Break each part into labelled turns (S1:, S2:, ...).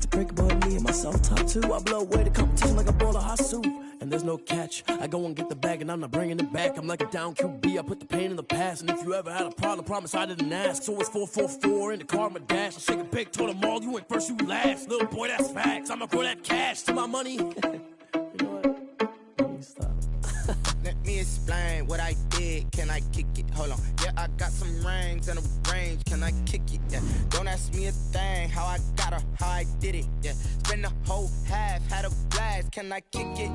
S1: to break boy, me and myself top two. I blow away the competition like a bowl of hot soup. And there's no catch. I go and get the bag and I'm not bringing it back. I'm like a down QB, I put the pain in the past. And if you ever had a problem, promise I didn't ask. So it's 444 in the car, my dash. I shake a big, told them all, you went first, you last. Little boy, that's facts. I'ma grow that cash to my money. You know what? Let me stop.
S2: Let me explain what I did. Can I kick it? Hold on. Yeah, I got some rings and a range. Can I kick it? Yeah. Don't ask me a thing. How I got her, how I did it. Yeah. Spend the whole half, had a blast. Can I kick it?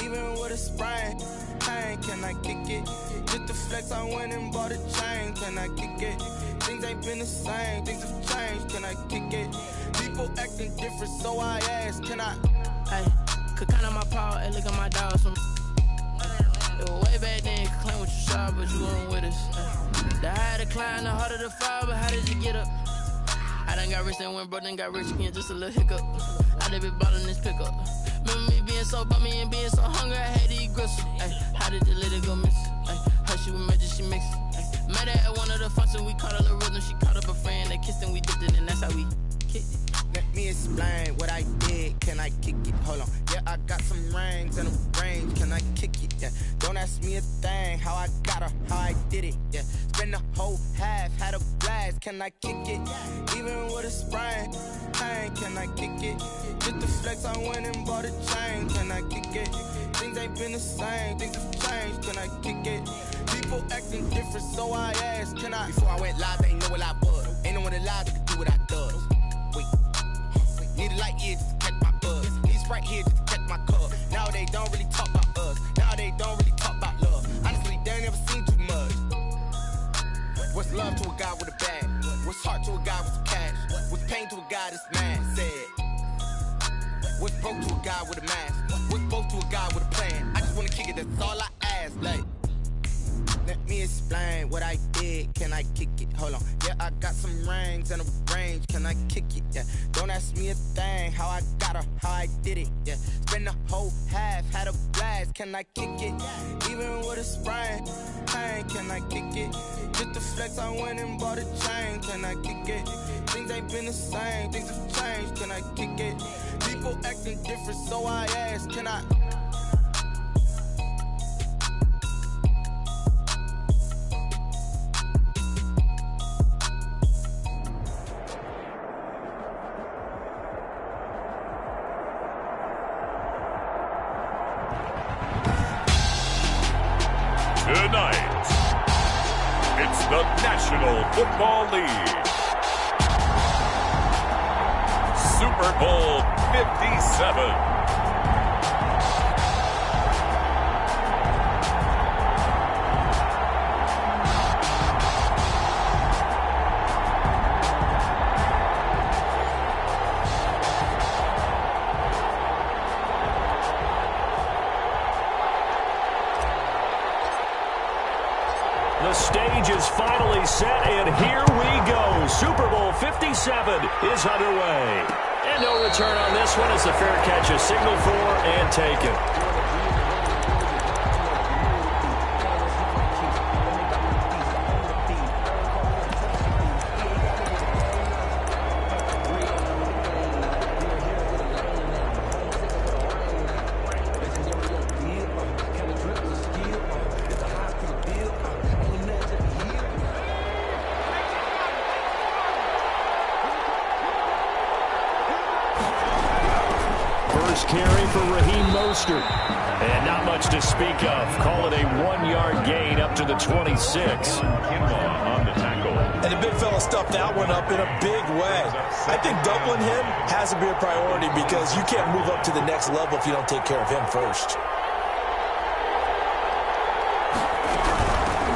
S2: Even with a sprain. Pain, can I kick it? Just the flex, I went and bought a chain. Can I kick it? Things ain't been the same. Things have changed. Can I kick it? People acting different, so I ask. Can I?
S3: Hey, could count on my power and look at my dogs from. It was way back then, you could claim what you saw, but you weren't with us. The higher the climb, the harder the fall, but how did you get up? I done got rich and went broke, then got rich again, just a little hiccup. I done been ballin' this pickup. Remember me being so bummy and being so hungry, I had to eat gristle. Ay, how did the lady go miss? Ay, her she was magic, she mixed. Met her at one of the functions, we caught a little rhythm, she caught up a friend, they kissed and we dipped it, and that's how we kicked it.
S2: Let me explain what I did. Can I kick it? Hold on. Yeah, I got some rings and a range. Can I kick it? Yeah. Don't ask me a thing. How I got her, how I did it. Yeah. Spend the whole half, had a blast. Can I kick it? Even with a sprain. Pain, can I kick it? Just the flex, I went and bought a chain. Can I kick it? Things ain't been the same. Things have changed. Can I kick it? People acting different, so I asked. Can I? Before I went live, they ain't know what I was. Ain't no one alive that could do what I does. Need a light here just to catch my buzz. Need Sprite here just to catch my cup. Now they don't really talk about us. Now they don't really talk about love. Honestly, they ain't never seen too much. What's love to a guy with a bag? What's heart to a guy with some cash? What's pain to a guy that's mad? Said. What's broke to a guy with a mask? What's both to a guy with a plan? I just wanna kick it, that's all I ask. Like, let me explain what I did. Can I kick it? Hold on. Yeah, I got some rings and a range. Can I kick it? Yeah. Don't ask me a thing. How I got her, how I did it. Yeah. Spend the whole half, had a blast. Can I kick it? Even with a sprain. Pain, can I kick it? Just the flex, I went and bought a chain. Can I kick it? Things ain't been the same. Things have changed. Can I kick it? People acting different, so I ask. Can I?
S4: Tonight, it's the National Football League. Super Bowl 57.
S5: The stage is finally set, and here we go. Super Bowl 57 is underway. And no return on this one as the fair catch is signaled for and taken. Carry for Raheem Mostert. And not much to speak of. Call it a 1-yard gain up to the 26.
S4: On the tackle.
S6: And the big fella stuffed that one up in a big way. I think doubling him has to be a priority because you can't move up to the next level if you don't take care of him first.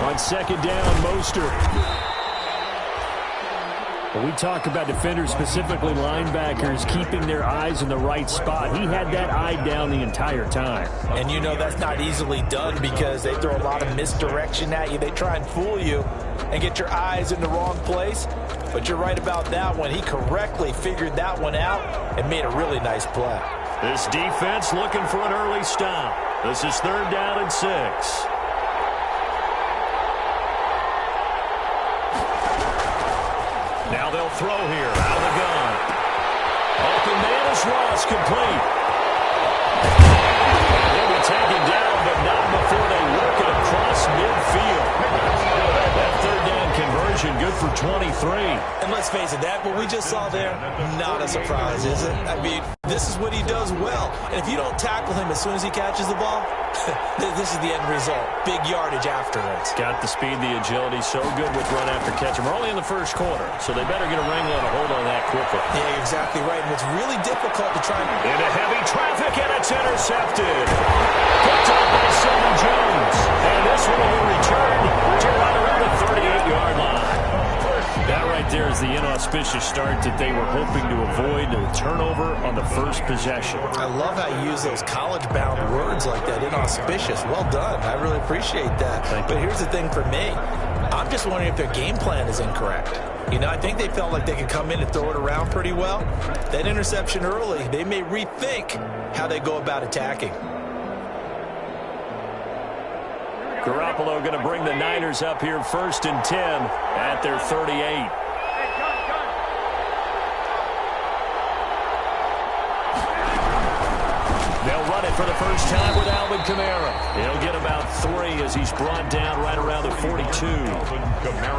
S5: On second down, Mostert. When we talk about defenders, specifically linebackers, keeping their eyes in the right spot, he had that eye down the entire time.
S6: And you know that's not easily done because they throw a lot of misdirection at you. They try and fool you and get your eyes in the wrong place. But you're right about that one. He correctly figured that one out and made a really nice play.
S5: This defense looking for an early stop. This is 3rd down and 6. Now they'll throw here out of the gun. Open man. First loss complete. They'll be taken down, but not before they work it across midfield. That third down conversion good for 23.
S6: And let's face it, what we just saw there, not a surprise, is it? I mean, this is what he does well. And if you don't tackle him as soon as he catches the ball, this is the end result. Big yardage afterwards.
S5: Got the speed, the agility, so good with run after catch. And we're only in the first quarter, so they better get a wrangle and a hold on that quickly.
S6: Yeah, exactly right. And it's really difficult to try and...
S5: Into heavy traffic, and it's intercepted. Picked up by Simon Jones. And this one will be returned to right around the 38-yard line. That right there is the inauspicious start that they were hoping to avoid, a turnover on the first possession.
S6: I love how you use those college-bound words like that, inauspicious. Well done. I really appreciate that. But here's the thing for me. I'm just wondering if their game plan is incorrect. You know, I think they felt like they could come in and throw it around pretty well. That interception early, they may rethink how they go about attacking.
S5: Garoppolo going to bring the Niners up here 1st and 10 at their 38. They'll run it for the first time with Alvin Kamara. He'll get about 3 as he's brought down right around the 42.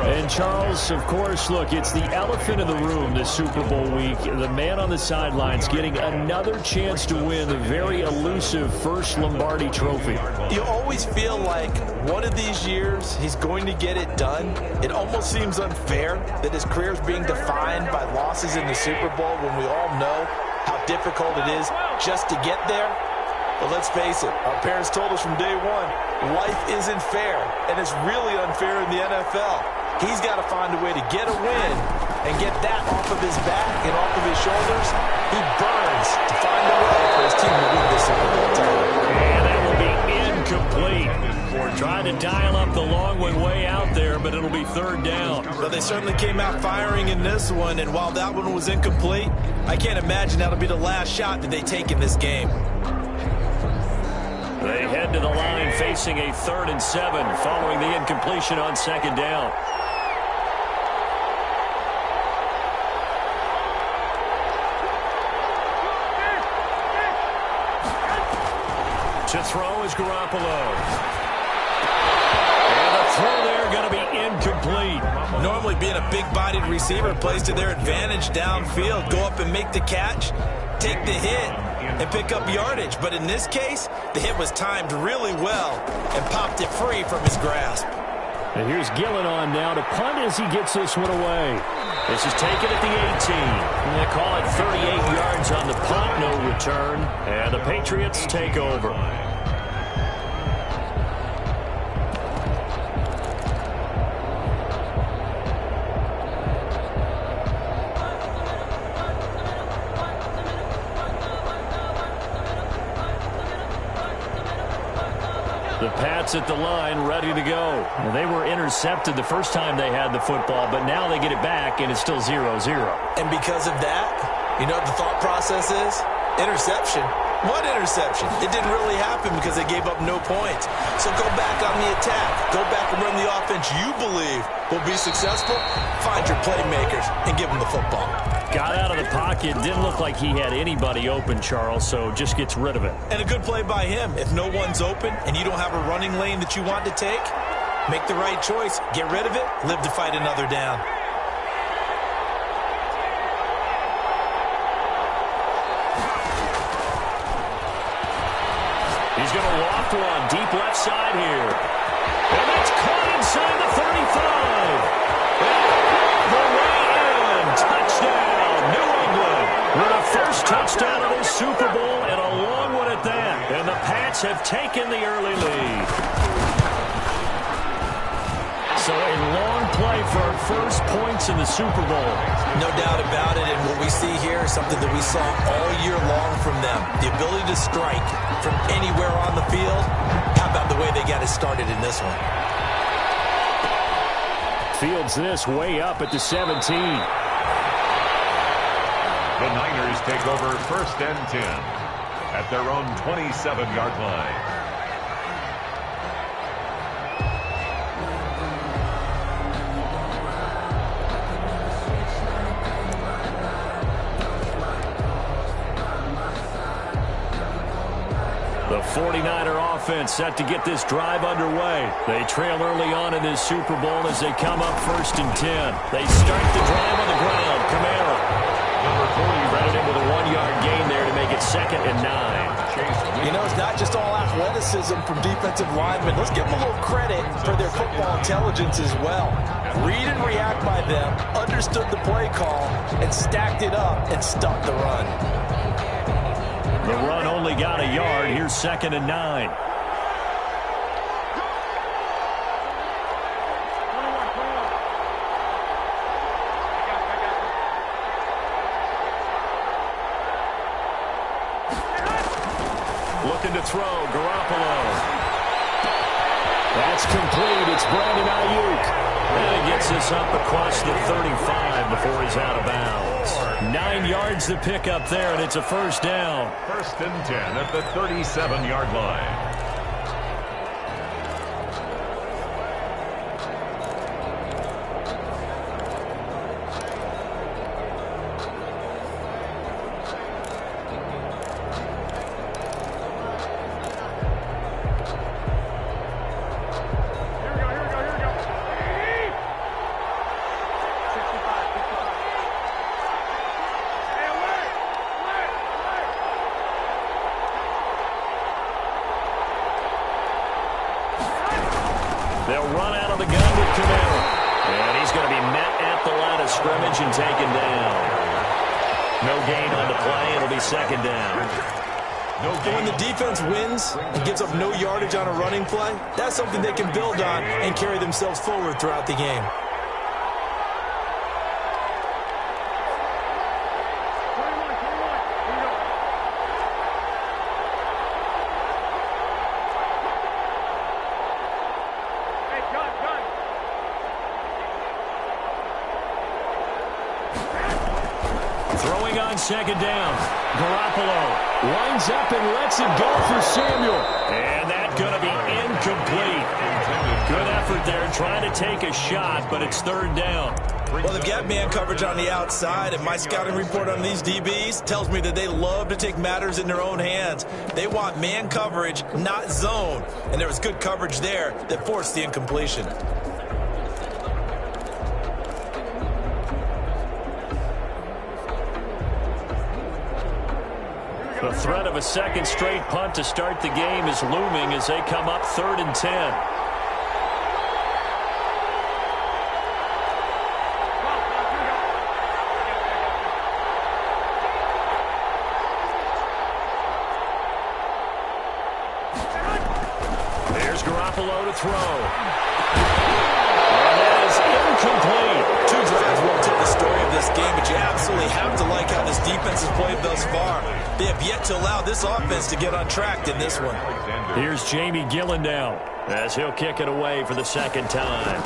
S5: And Charles, of course, look, it's the elephant in the room this Super Bowl week. The man on the sidelines getting another chance to win the very elusive first Lombardi trophy.
S6: You always feel like one of these years he's going to get it done. It almost seems unfair that his career is being defined by losses in the Super Bowl when we all know how difficult it is just to get there. But let's face it, our parents told us from day one, life isn't fair, and it's really unfair in the NFL. He's got to find a way to get a win and get that off of his back and off of his shoulders. He burns to find a way for his team to win this Super Bowl title.
S5: And that will be incomplete. We're trying to dial up the long one way out there, but it'll be 3rd down.
S6: Well, they certainly came out firing in this one, and while that one was incomplete, I can't imagine that'll be the last shot that they take in this game.
S5: They head to the line facing a 3rd and 7 following the incompletion on 2nd down. To throw is Garoppolo. And the throw there going to be incomplete.
S6: Normally being a big-bodied receiver plays to their advantage downfield. Go up and make the catch, take the hit, and pick up yardage. But in this case, the hit was timed really well and popped it free from his grasp.
S5: And here's Gillen on now to punt as he gets this one away. This is taken at the 18. And they call it 38 yards on the punt, no return. And the Patriots take over. The Pats at the line, ready to go. Well, they were intercepted the first time they had the football, but now they get it back, and it's still 0-0.
S6: And because of that, you know what the thought process is? Interception. What interception? It didn't really happen because they gave up no points. So go back on the attack. Go back and run the offense you believe will be successful. Find your playmakers and give them the football.
S5: Got out of the pocket. Didn't look like he had anybody open, Charles, so just gets rid of it.
S6: And a good play by him. If no one's open and you don't have a running lane that you want to take, make the right choice. Get rid of it. Live to fight another down.
S5: He's going to walk one deep left side here. And that's caught inside the 35. The way in. Touchdown, New England. With a first touchdown of the Super Bowl and a long one at that. And the Pats have taken the early lead. So a long play for our first points in the Super Bowl.
S6: No doubt about it, and what we see here is something that we saw all year long from them. The ability to strike from anywhere on the field. How about the way they got it started in this one?
S5: Fields this way up at the 17.
S4: The Niners take over 1st and 10 at their own 27-yard line.
S5: The 49er offense set to get this drive underway. They trail early on in this Super Bowl as they come up 1st and 10. They start the drive on the ground. Kamara. Number 40 credited with a 1-yard gain there to make it 2nd and 9.
S6: You know, it's not just all athleticism from defensive linemen. Let's give them a little credit for their football intelligence as well. Read and react by them, understood the play call, and stacked it up and stuffed the run.
S5: The run only got a yard. Here's 2nd and 9. Looking to throw, Garoppolo. That's complete. It's Brandon Ayuk. And he gets this up across the 35 before he's out of bounds. 9 yards to pick up there, and it's a 1st down.
S4: 1st and 10 at the 37-yard line.
S5: They'll run out of the gun with Kamara. And he's going to be met at the line of scrimmage and taken down. No gain on the play. It'll be 2nd down.
S6: When the defense wins and gives up no yardage on a running play, that's something they can build on and carry themselves forward throughout the game.
S5: Throwing on 2nd down. Garoppolo winds up and lets it go for Samuel. And that's going to be incomplete. Good effort there trying to take a shot, but it's 3rd down.
S6: Well, they've got man coverage on the outside, and my scouting report on these DBs tells me that they love to take matters in their own hands. They want man coverage, not zone. And there was good coverage there that forced the incompletion.
S5: The threat of a 2nd straight punt to start the game is looming as they come up 3rd and 10. There's Garoppolo to throw. And that is incomplete.
S6: 2 drives won't tell the story of this game, but you absolutely have to like how this defense has played thus far. They have yet to allow this offense to get on track in this one.
S5: Here's Jamie Gillen now as he'll kick it away for the 2nd time.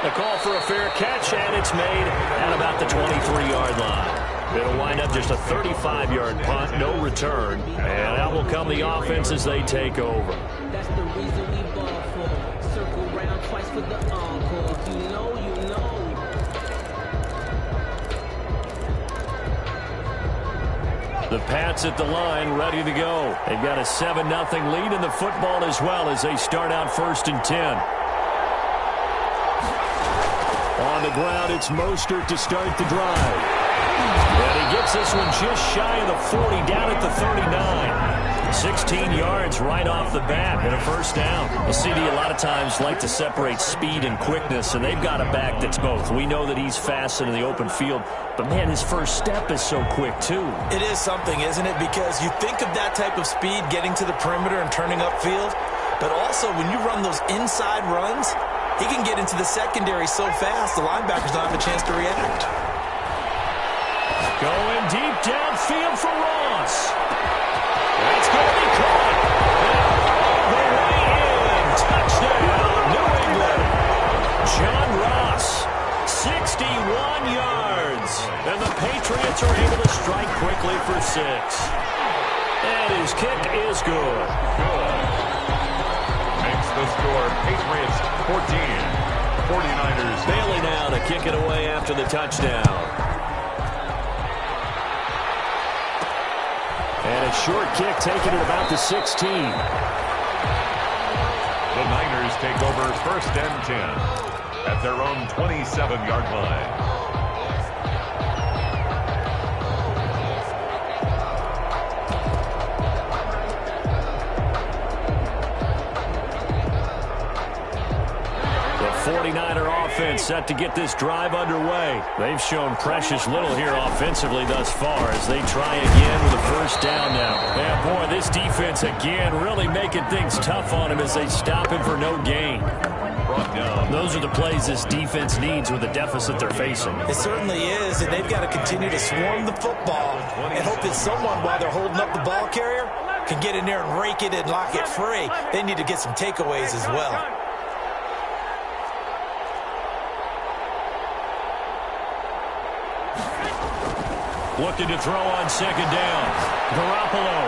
S5: The call for a fair catch, and it's made at about the 23-yard line. It'll wind up just a 35-yard punt, no return, and out will come the offense as they take over.
S7: That's the reason we ball for. Circle round twice for the encore. You know.
S5: The Pats at the line, ready to go. They've got a 7-0 lead in the football as well as they start out 1st and 10. On the ground, it's Mostert to start the drive. And he gets this one just shy of the 40, down at the 39. 16 yards right off the bat and a 1st down. Well, CD a lot of times like to separate speed and quickness, and they've got a back that's both. We know that he's fast in the open field, but, man, his first step is so quick, too.
S6: It is something, isn't it? Because you think of that type of speed getting to the perimeter and turning upfield, but also when you run those inside runs, he can get into the secondary so fast the linebackers don't have a chance to react.
S5: Going deep downfield for Ross. That's going to be caught. All the way in. Touchdown, New England. John Ross, 61 yards. And the Patriots are able to strike quickly for 6. And his kick is good.
S4: Makes the score Patriots 14. 49ers.
S5: Bailey now to kick it away after the touchdown. And a short kick taken at about the 16.
S4: The Niners take over 1st and 10 at their own 27-yard line.
S5: The 49er offense set to get this drive underway. They've shown precious little here offensively thus far as they try again with a first down now. Yeah, boy, this defense again really making things tough on him as they stop him for no gain. Those are the plays this defense needs with the deficit they're facing.
S6: It certainly is, and they've got to continue to swarm the football and hope that someone, while they're holding up the ball carrier, can get in there and rake it and lock it free. They need to get some takeaways as well.
S5: Looking to throw on 2nd down. Garoppolo.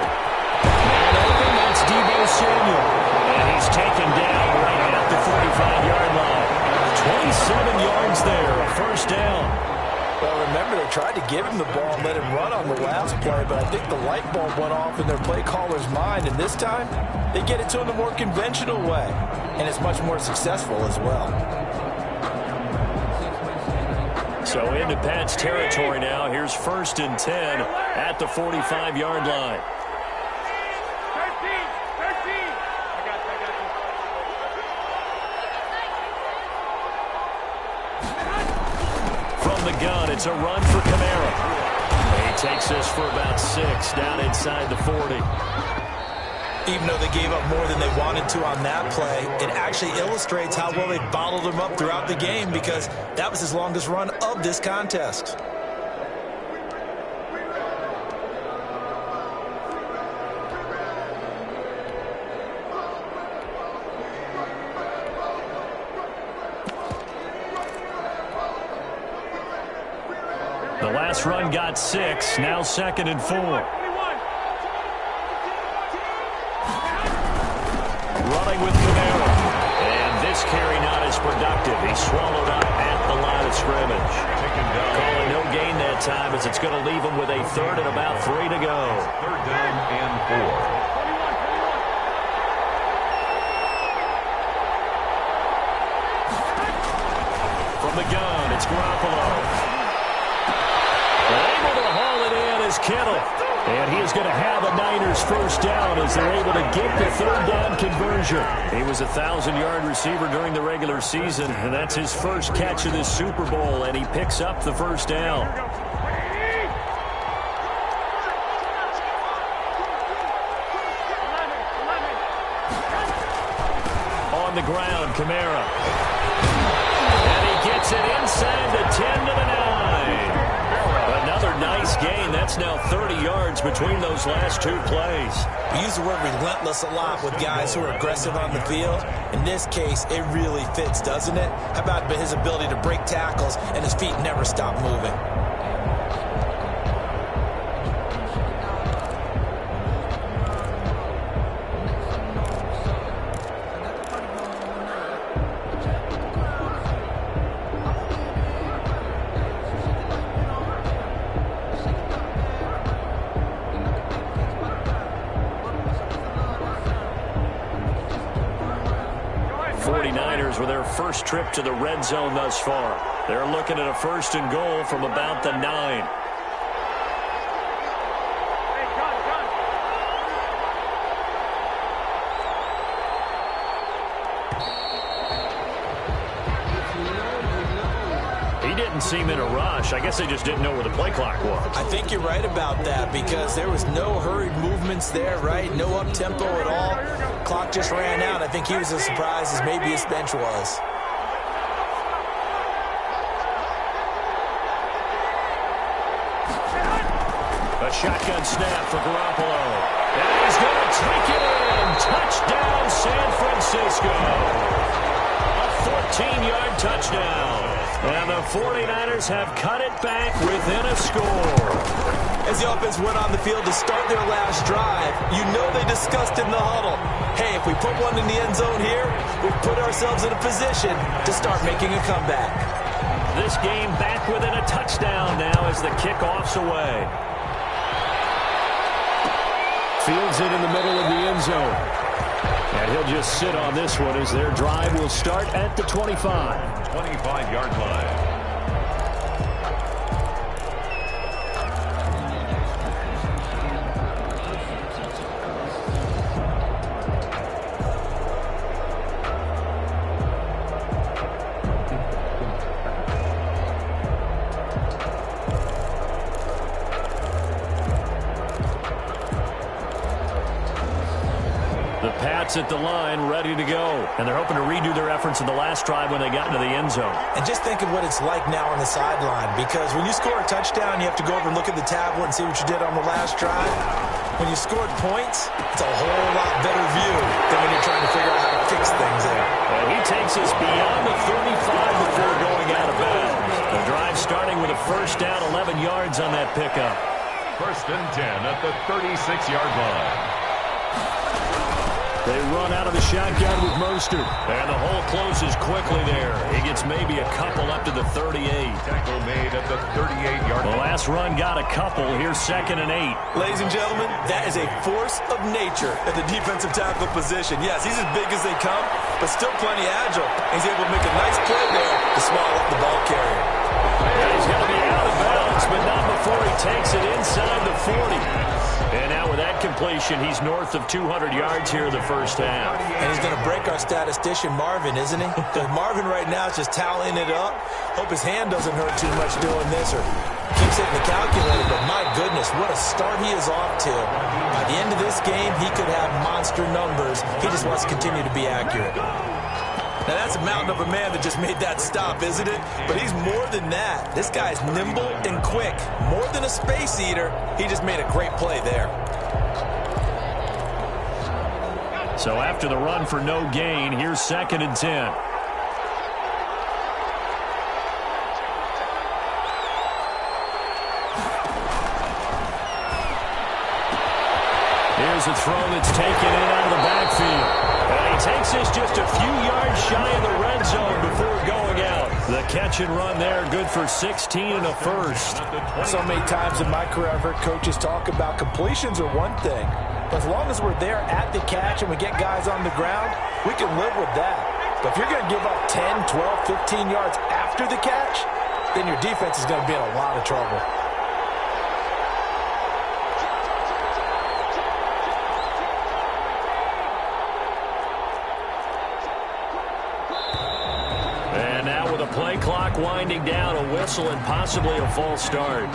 S5: And open, that's Deebo Samuel. And he's taken down right at the 45-yard line. 27 yards there, a first down.
S6: Well, remember, they tried to give him the ball and let him run on the last play, but I think the light bulb went off in their play caller's mind, and this time they get it to him the more conventional way, and it's much more successful as well.
S5: So into Pat's territory now. Here's 1st and 10 at the 45-yard line. From the gun, it's a run for Kamara. He takes this for about 6 down inside the 40.
S6: Even though they gave up more than they wanted to on that play, it actually illustrates how well they bottled him up throughout the game because that was his longest run of this contest.
S5: The last run got 6, now 2nd and 4. Running with Kamara. And this carry not as productive. He's swallowed up at the line of scrimmage. Calling no gain that time as it's going to leave him with a 3rd and about 3 to go.
S4: 3rd down and 4.
S5: From the gun, it's Garoppolo. Able to haul it in is Kittle. And he is going to have a Niners first down as they're able to get the 3rd down conversion. He was a 1,000-yard receiver during the regular season, and that's his first catch of this Super Bowl, and he picks up the first down. On the ground, Kamara. And he gets it inside the 10 to the 9. Another nice gain. That's now 30 yards between those last 2 plays.
S6: We use the word relentless a lot with guys who are aggressive on the field. In this case, it really fits, doesn't it? How about his ability to break tackles and his feet never stop moving?
S5: For their first trip to the red zone thus far. They're looking at a 1st and goal from about the 9. He didn't seem in a rush. I guess they just didn't know where the play clock was.
S6: I think you're right about that because there was no hurried movements there, right? No up-tempo at all. Clock just ran out. I think he was as surprised as maybe his bench was.
S5: A shotgun snap for Garoppolo. And he's going to take it in. Touchdown, San Francisco. A 14-yard touchdown. And the 49ers have cut it back within a score.
S6: As the offense went on the field to start their last drive, you know they discussed in the huddle, hey, if we put one in the end zone here, we've put ourselves in a position to start making a comeback.
S5: This game back within a touchdown now as the kickoff's away. Fields it in the middle of the end zone. And he'll just sit on this one as their drive will start at the 25.
S4: 25-yard line.
S5: At the line, ready to go. And they're hoping to redo their efforts in the last drive when they got into the end zone.
S6: And just think of what it's like now on the sideline, because when you score a touchdown, you have to go over and look at the tablet and see what you did on the last drive. When you scored points, it's a whole lot better view than when you're trying to figure out how to fix things there.
S5: And he takes us beyond the 35 before going out of bounds. The drive starting with a first down, 11 yards on that pickup.
S4: First and 10 at the 36-yard line.
S5: They run out of the shotgun with Mostert. And the hole closes quickly there. He gets maybe a couple up to the 38.
S4: Tackle made at the 38-yard line.
S5: The last run got a couple. Here's 2nd and 8.
S6: Ladies and gentlemen, that is a force of nature at the defensive tackle position. Yes, he's as big as they come, but still plenty agile. He's able to make a nice play there to swallow up the ball carrier.
S5: Yeah, he's going to be out of bounds, but not before he takes it inside the 40. And now with that completion, he's north of 200 yards here in the first half.
S6: And he's going to break our statistician Marvin, isn't he? Because Marvin right now is just tallying it up. Hope his hand doesn't hurt too much doing this or keeps hitting the calculator. But my goodness, what a start he is off to. By the end of this game, he could have monster numbers. He just wants to continue to be accurate. Now, that's a mountain of a man that just made that stop, isn't it? But he's more than that. This guy's nimble and quick. More than a space eater, he just made a great play there.
S5: So after the run for no gain, here's 2nd and 10. Here's a throw that's taken in out of the backfield. And he takes this just a few yards shy of the red zone before going out. The catch and run there, good for 16 and a first.
S6: So many times in my career, I've heard coaches talk about completions are one thing. But as long as we're there at the catch and we get guys on the ground, we can live with that. But if you're going to give up 10, 12, 15 yards after the catch, then your defense is going to be in a lot of trouble.
S5: Play clock winding down, a whistle and possibly a false start.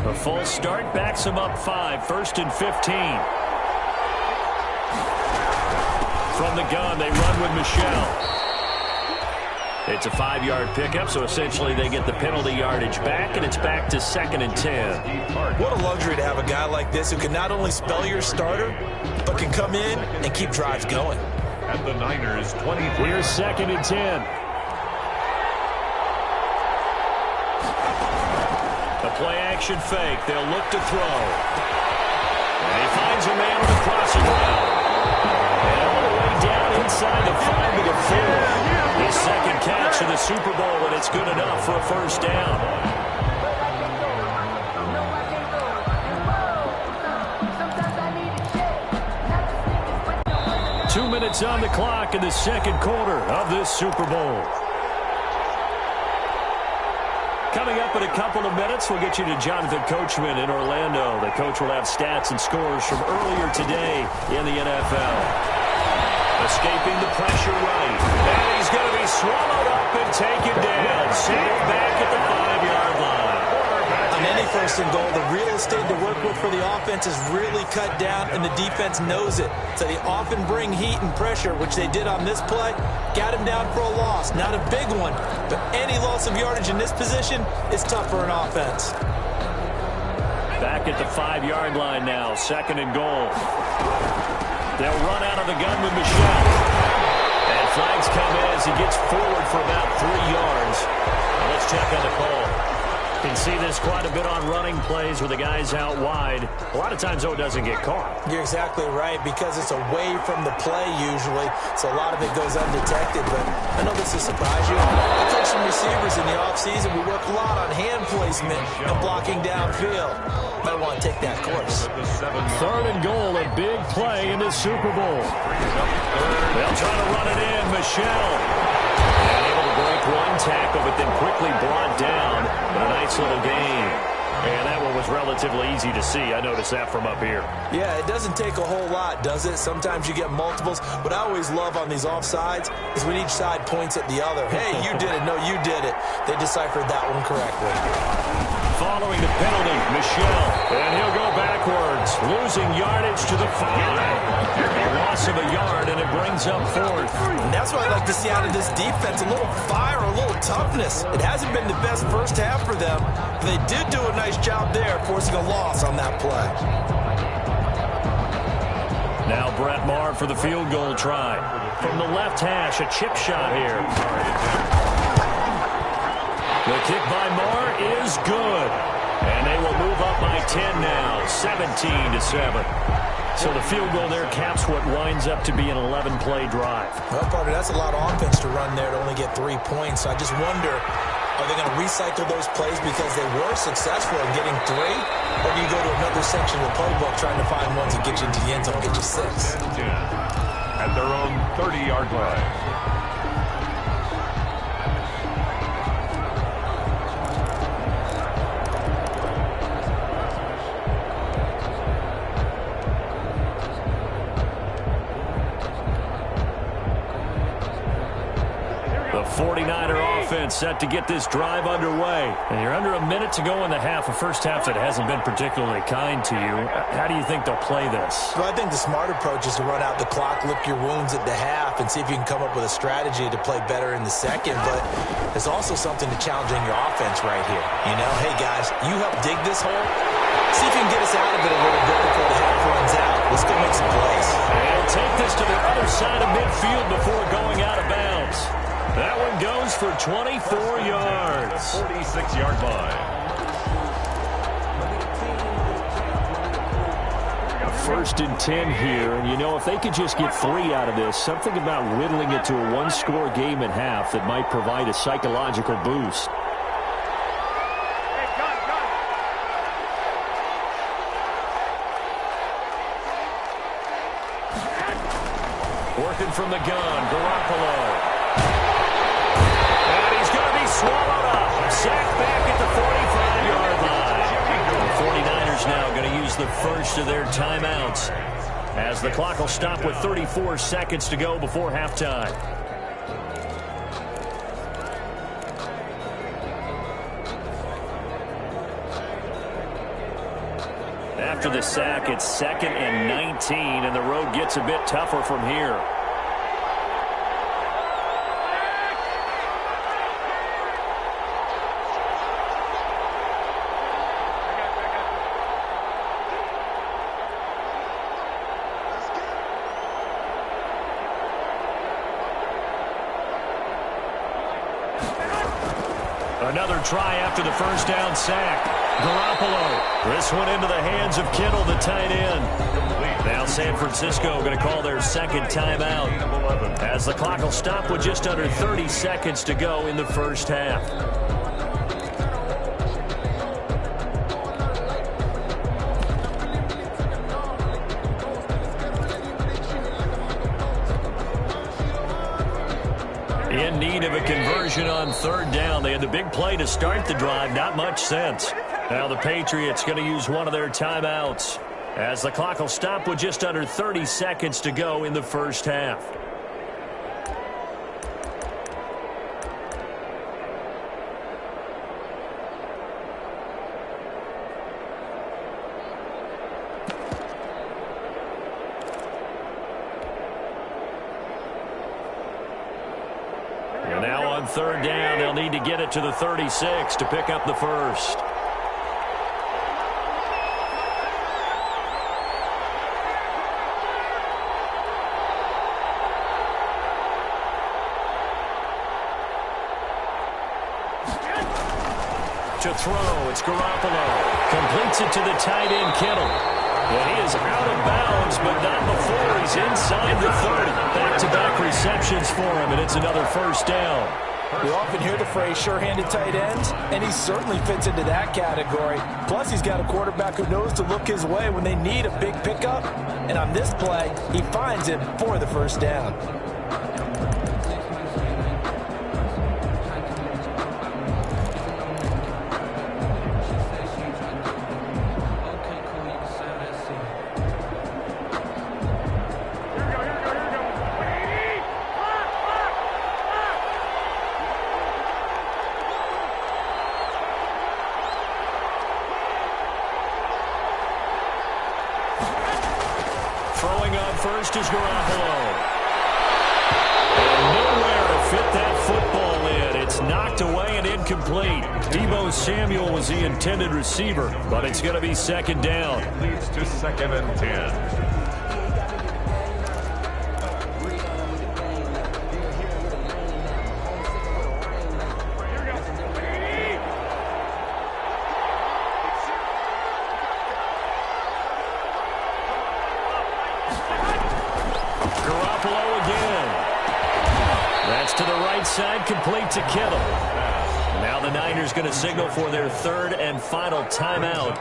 S5: A false start backs him up 5, 1st and 15. From the gun, they run with Michelle. It's a 5-yard pickup, so essentially they get the penalty yardage back, and it's back to 2nd and 10.
S6: What a luxury to have a guy like this who can not only spell your starter, but can come in and keep drives going.
S4: At the Niners, 23.
S5: Here's 2nd and 10. A play-action fake. They'll look to throw. And he finds a man on the crossing route. And all the way down inside the 5 to the 4. His second catch in the Super Bowl, and it's good enough for a first down. 2 minutes on the clock in the second quarter of this Super Bowl. Coming up in a couple of minutes, we'll get you to Jonathan Coachman in Orlando. The coach will have stats and scores from earlier today in the NFL. Escaping the pressure right. And he's going to be swallowed up and taken down. Safe back at the 5-yard line.
S6: On any 1st and goal, the real estate to work with for the offense is really cut down, and the defense knows it. So they often bring heat and pressure, which they did on this play. Got him down for a loss. Not a big one, but any loss of yardage in this position is tough for an offense.
S5: Back at the 5-yard line now, 2nd and goal. They'll run out of the gun with Michelle. And flags come in as he gets forward for about 3 yards. Now let's check on the call. Can see this quite a bit on running plays with the guys out wide. A lot of times, though, it doesn't get caught.
S6: You're exactly right, because it's away from the play usually, so a lot of it goes undetected. But I know this will surprise you. I coach some receivers in the offseason. We work a lot on hand placement and blocking downfield. Might want to take that course.
S5: 3rd and goal, a big play in the Super Bowl. They'll try to run it in. Michelle. And able to break one tackle, but then quickly brought down. But a nice little gain. And that one was relatively easy to see. I noticed that from up here.
S6: Yeah, it doesn't take a whole lot, does it? Sometimes you get multiples. What I always love on these offsides is when each side points at the other. Hey, you did it. No, you did it. They deciphered that one correctly.
S5: Following the penalty, Michelle. And he'll go backwards, losing yardage to the 5. A loss of a yard, and it brings up 4th.
S6: And that's what I like to see out of this defense. A little fire, a little toughness. It hasn't been the best first half for them, but they did do a nice job there, forcing a loss on that play.
S5: Now Brett Maher for the field goal try. From the left hash, a chip shot here. The kick by Maher is good. And they will move up by 10 now, 17-7. So the field goal there caps what winds up to be an 11-play drive.
S6: Well, partner, that's a lot of offense to run there to only get 3 points. So I just wonder, are they going to recycle those plays because they were successful in getting 3? Or do you go to another section of the playbook trying to find ones that get you into the end zone, get you 6?
S4: At their own 30-yard line.
S5: The 49er offense set to get this drive underway. And you're under a minute to go in the half, a first half that hasn't been particularly kind to you. How do you think they'll play this?
S6: Well, I think the smart approach is to run out the clock, lick your wounds at the half, and see if you can come up with a strategy to play better in the second. But there's also something to challenging your offense right here. You know, hey, guys, you help dig this hole. See if you can get us out of it a little bit before the half runs out. Let's go make some plays.
S5: And take this to the other side of midfield before going out of bounds. That one goes for 24 yards.
S4: 46-yard line.
S5: First and 10 here, and you know, if they could just get 3 out of this, something about whittling it to a one-score game at half that might provide a psychological boost. Working from the gun, Garoppolo. And he's going to be swallowed up. Sacked back at the 45-yard line. The 49ers now going to use the first of their timeouts as the clock will stop with 34 seconds to go before halftime. After the sack, it's 2nd and 19, and the road gets a bit tougher from here. Another try after the first down sack. Garoppolo. This one into the hands of Kittle, the tight end. Now San Francisco going to call their second timeout as the clock will stop with just under 30 seconds to go in the first half. In need of a conversion on 3rd down. They had the big play to start the drive. Not much sense. Now the Patriots going to use one of their timeouts as the clock will stop with just under 30 seconds to go in the first half. And now on 3rd down, they'll need to get it to the 36 to pick up the first. to throw. It's Garoppolo. Completes it to the tight end, Kittle. And he is out of bounds, but not before he's inside the 30. Back-to-back receptions for him, and it's another first down.
S6: We often hear the phrase sure-handed tight ends, and he certainly fits into that category. Plus, he's got a quarterback who knows to look his way when they need a big pickup. And on this play, he finds it for the first down.
S5: Throwing up first is Garoppolo. And nowhere to fit that football in. It's knocked away and incomplete. Deebo Samuel was the intended receiver, but it's going to be second down.
S4: Leads to 2nd and 10.
S5: To the right side, complete to Kittle. Now the Niners going to signal for their third and final timeout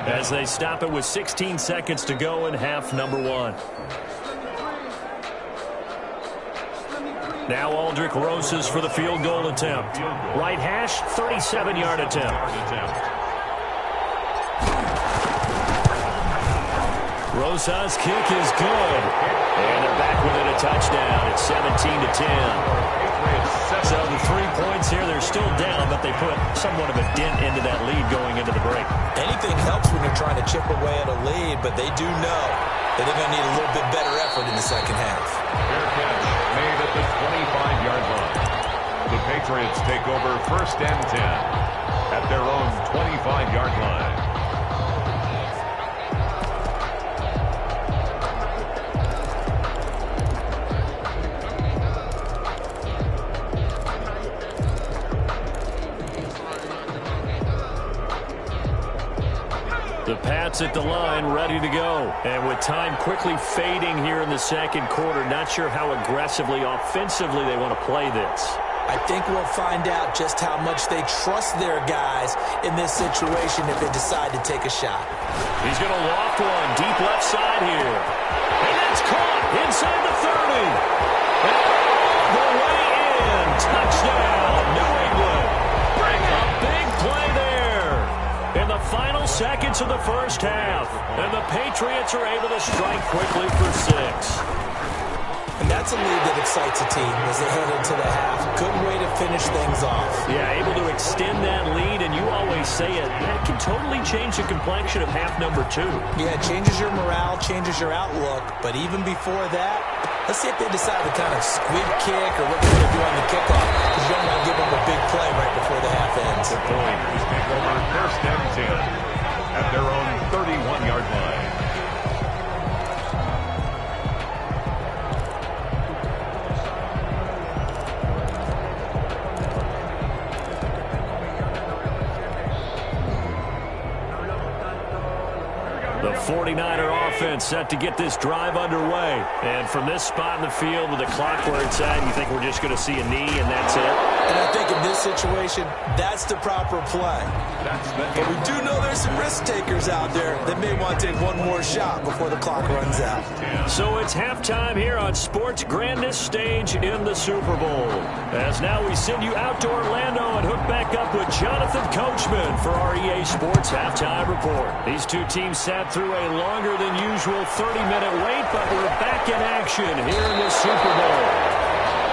S5: as they stop it with 16 seconds to go in half number 1. Now Aldrick Rosas for the field goal attempt. Right hash, 37-yard attempt. Rosas' kick is good. And they're back within a touchdown. It's 17-10. So the 3 points here, they're still down, but they put somewhat of a dent into that lead going into the break.
S6: Anything helps when you're trying to chip away at a lead, but they do know that they're going to need a little bit better effort in the second half.
S4: Fair catch made at the 25-yard line. The Patriots take over 1st and 10 at their own 25-yard line.
S5: The Pats at the line, ready to go. And with time quickly fading here in the second quarter, not sure how aggressively, offensively they want to play this.
S6: I think we'll find out just how much they trust their guys in this situation if they decide to take a shot.
S5: He's going to loft one deep left side here. And that's caught inside the 30. And the way in. Touchdown, New England. A big play there in the final seconds of the first half. And the Patriots are able to strike quickly for 6.
S6: And that's a lead that excites a team as they head into the half. Good way to finish things off.
S5: Yeah, able to extend that lead, and you always say it, that can totally change the complexion of half number 2.
S6: Yeah, it changes your morale, changes your outlook. But even before that, let's see if they decide to kind of squib kick or what they're going to do on the kickoff. Because you don't want to give them a big play right before the half ends.
S4: The Patriots take over 1st and 10 at their own 31-yard line.
S5: The 49er offense set to get this drive underway. And from this spot in the field with the clock where it's at, you think we're just going to see a knee and that's it?
S6: And I think in this situation, that's the proper play. But we do know there's some risk takers out there that may want to take one more shot before the clock runs out.
S5: So it's halftime here on sports' grandest stage in the Super Bowl. As now we send you out to Orlando and hook back up with Jonathan Coachman for our EA Sports Halftime Report. These two teams sat through a longer than usual 30-minute wait, but we're back in action here in the Super Bowl.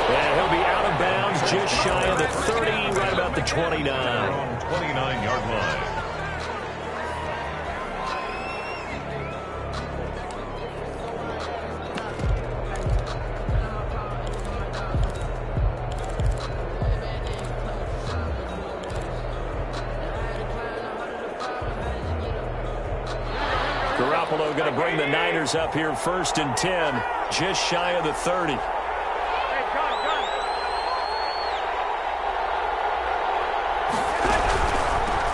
S5: And he'll be out of bounds just shy of the 30, right about the 29.
S4: 29-yard line.
S5: Garoppolo going to bring the Niners up here 1st and 10, just shy of the 30.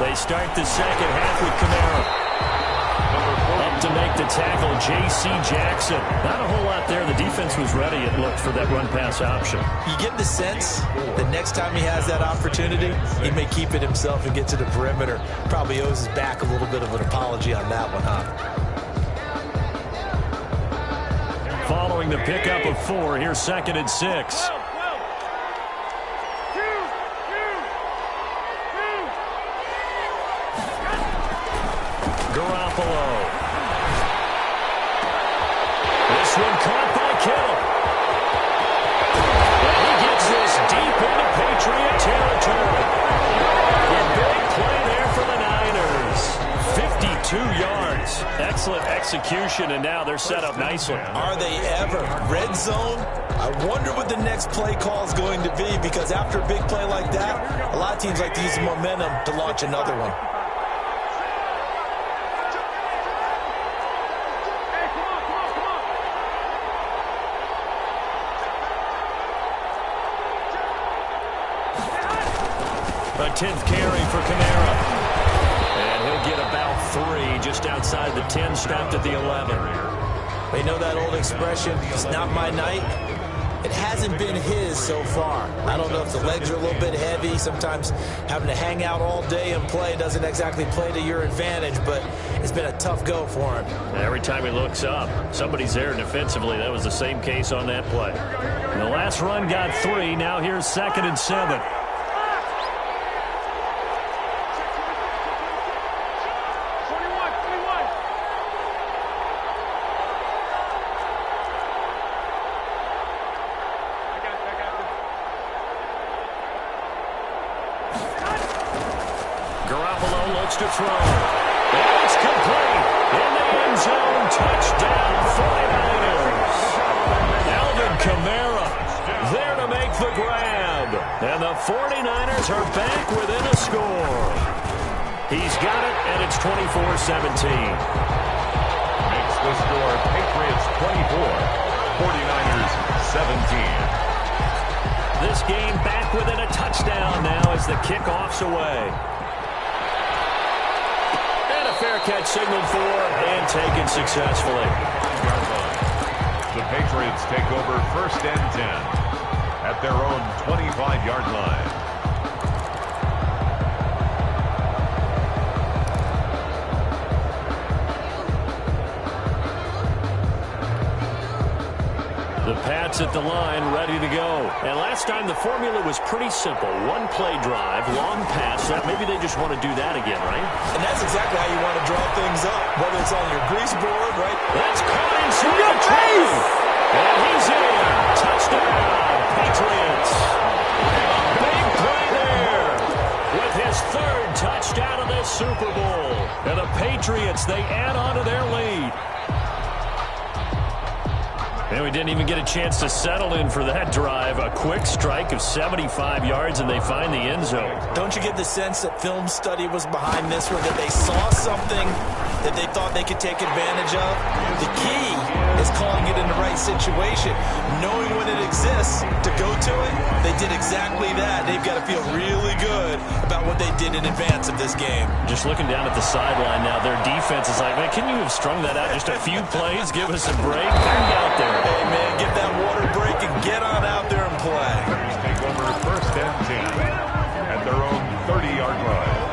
S5: They start the second half with Kamara. Up to make the tackle, J.C. Jackson. Not a whole lot there. The defense was ready, it looked, for that run-pass option.
S6: You get the sense that next time he has that opportunity, he may keep it himself and get to the perimeter. Probably owes his back a little bit of an apology on that one, huh?
S5: Following the pickup of 4, here's 2nd and 6. Garoppolo. This one caught by Kittle. And he gets this deep into Patriot territory. A big play there for the Niners. 52 yards. Excellent execution, and now they're set up nicely.
S6: Are they ever? Red zone? I wonder what the next play call is going to be, because after a big play like that, a lot of teams like to use the momentum to launch another one.
S5: A 10th carry for Kamara. And he'll get about 3 just outside the 10, stopped at the 11.
S6: They know that old expression, it's not my night. It hasn't been his so far. I don't know if the legs are a little bit heavy. Sometimes having to hang out all day and play doesn't exactly play to your advantage, but it's been a tough go for him.
S5: Every time he looks up, somebody's there defensively. That was the same case on that play. And the last run got 3. Now here's 2nd and 7. Garoppolo looks to throw. And it's complete. In the end zone. Touchdown, 49ers. Alvin Kamara there to make the grab. And the 49ers are back within a score. He's got it, and it's 24-17.
S4: Makes the score Patriots 24, 49ers 17.
S5: This game back within a touchdown now as the kickoff's away. And a fair catch signaled for and taken successfully.
S4: The Patriots take over 1st and 10 at their own 25-yard line.
S5: The Pats at the line, ready to go. And last time the formula was pretty simple. One play drive, long pass. Maybe they just want to do that again, right?
S6: And that's exactly how you want to draw things up, whether it's on your grease board, right?
S5: That's caught inside the face! And he's in. Touchdown, Patriots. Big play there with his 3rd touchdown of this Super Bowl. And the Patriots, they add on to their lead. And we didn't even get a chance to settle in for that drive. A quick strike of 75 yards, and they find the end zone.
S6: Don't you get the sense that film study was behind this one, that they saw something that they thought they could take advantage of? The key is calling it in the right situation. Knowing when it exists to go to it, they did exactly that. They've got to feel really good about what they did in advance of this game.
S5: Just looking down at the sideline now, their defense is like, man, can you have strung that out just a few plays? Give us a break. Get out there.
S6: Hey, man, get that water break and get on out there and play.
S4: Take over 1st and 10 at their own 30-yard line.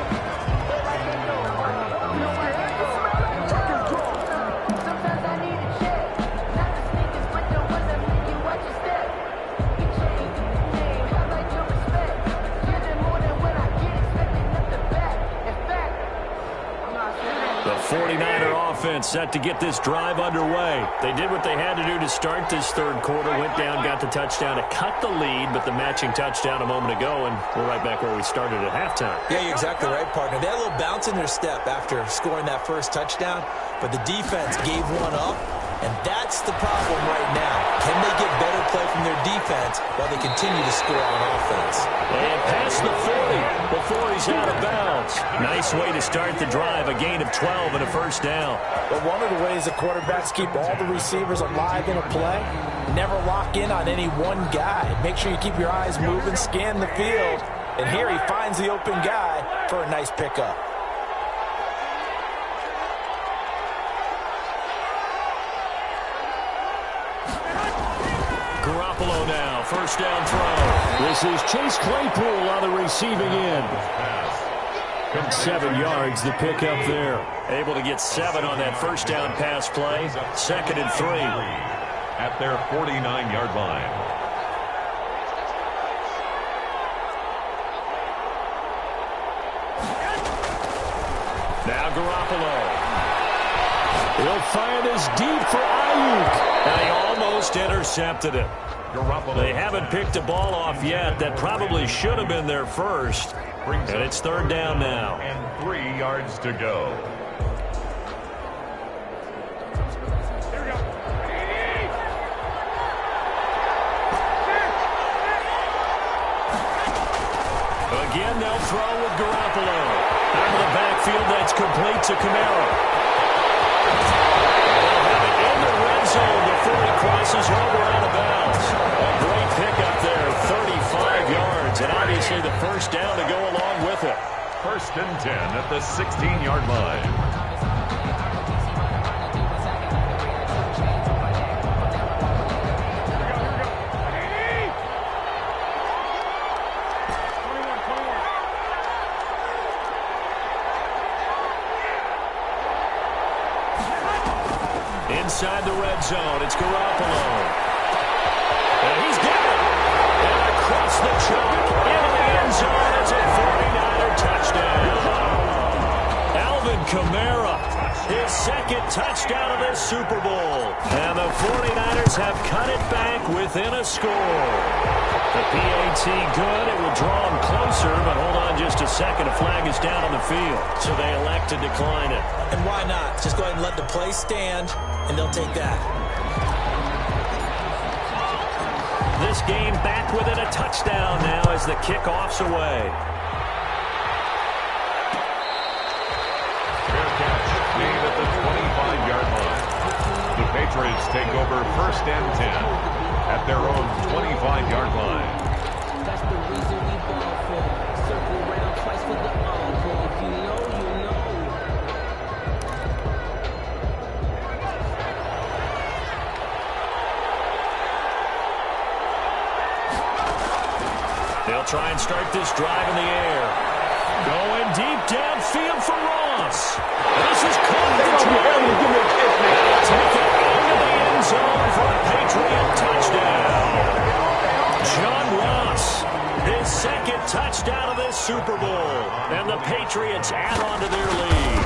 S5: The 49er offense set to get this drive underway. They did what they had to do to start this 3rd quarter, went down, got the touchdown to cut the lead, but the matching touchdown a moment ago, and we're right back where we started at halftime.
S6: Yeah, you're exactly right, partner. They had a little bounce in their step after scoring that 1st touchdown, but the defense gave one up, and that's the problem right now. Can they get better play from their defense while they continue to score on offense?
S5: And past the 40 before he's out of bounds. Nice way to start the drive, a gain of 12 and a 1st down.
S6: But one of the ways the quarterbacks keep all the receivers alive in a play, never lock in on any one guy. Make sure you keep your eyes moving, scan the field. And here he finds the open guy, for a nice pickup.
S5: Garoppolo now, first down throw. This is Chase Claypool on the receiving end. 7 yards, the pickup there. Able to get 7 on that first down pass play. 2nd and 3.
S4: At their 49-yard line.
S5: Now Garoppolo. He'll fire this deep for Ayuk. And he almost intercepted it. They haven't picked a ball off yet. That probably should have been their first. And it's 3rd down now.
S4: And 3 yards to go.
S5: Again, they'll throw with Garoppolo. Out of the backfield, that's complete to Kamara. They'll have it in the red zone before he crosses over out of bounds. A great pickup there, 35 yards, and obviously the first down to go along with it.
S4: 1st and 10 at the 16-yard line.
S5: Inside the red zone, it's Garoppolo. And he's got it. And across the chalk, into the end zone, it's a 49er touchdown. Alvin Kamara, his 2nd touchdown of this Super Bowl. And the 49ers have cut it back within a score. The PAT good. It will draw him closer, but hold on just a second. A flag is down on the field, so they elect to decline it.
S6: And why not? Just go ahead and let the play stand, and they'll take that.
S5: This game back within a touchdown now as the kickoff's away.
S4: Fair catch, made at the 25-yard line. The Patriots take over 1st and 10 at their own 25-yard line.
S7: That's the reason we ball for. Circle round twice for the encore. If you know, you know.
S5: They'll try and start this drive in the air. Going deep downfield for Ross. This is caught for 12. They'll take it into the end zone for a Patriot touchdown. John Ross, his 2nd touchdown of this Super Bowl. And the Patriots add on to their lead.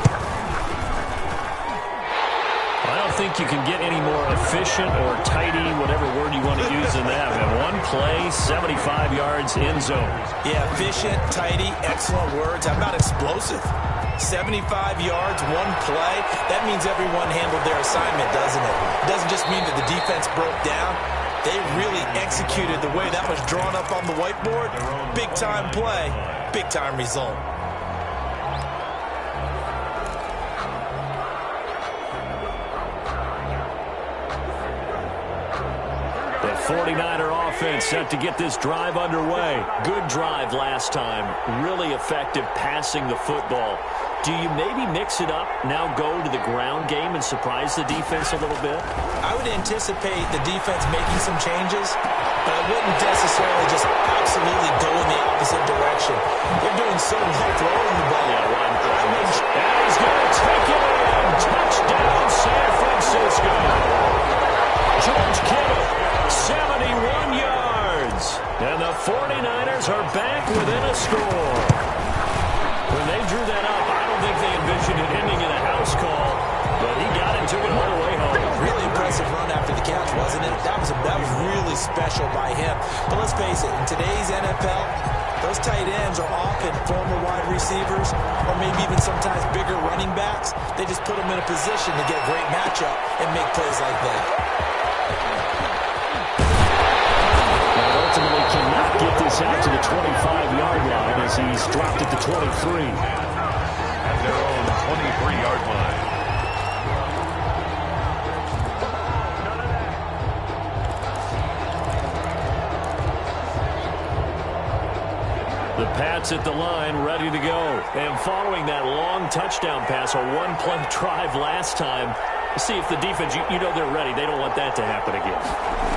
S5: I don't think you can get any more efficient or tidy, whatever word you want to use in that. And 1 play, 75 yards, end zone.
S6: Yeah, efficient, tidy, excellent words. How about explosive? 75 yards, 1 play. That means everyone handled their assignment, doesn't it? It doesn't just mean that the defense broke down. They really executed the way that was drawn up on the whiteboard. Big-time play, big-time result.
S5: The 49er offense set to get this drive underway. Good drive last time. Really effective passing the football. Do you maybe mix it up, now go to the ground game and surprise the defense a little bit?
S6: I would anticipate the defense making some changes, but I wouldn't necessarily just absolutely go in the opposite direction. They're doing so well throwing the ball.
S5: And he's going to take it in. Touchdown, San Francisco. George Kittle, 71 yards. And the 49ers are back within a score. When they drew that up, I don't think they envisioned it ending in a house call, but he got it, took it all the way home.
S6: Really impressive run after the catch, wasn't it? That was really special by him. But let's face it, in today's NFL, those tight ends are often former wide receivers or maybe even sometimes bigger running backs. They just put them in a position to get a great matchup and make plays like that.
S5: Ultimately cannot get this out to the 25-yard line as he's dropped at the 23.
S4: At their own 23-yard line.
S5: The Pats at the line, ready to go. And following that long touchdown pass, a one-play drive last time, see if the defense, you know they're ready. They don't want that to happen again.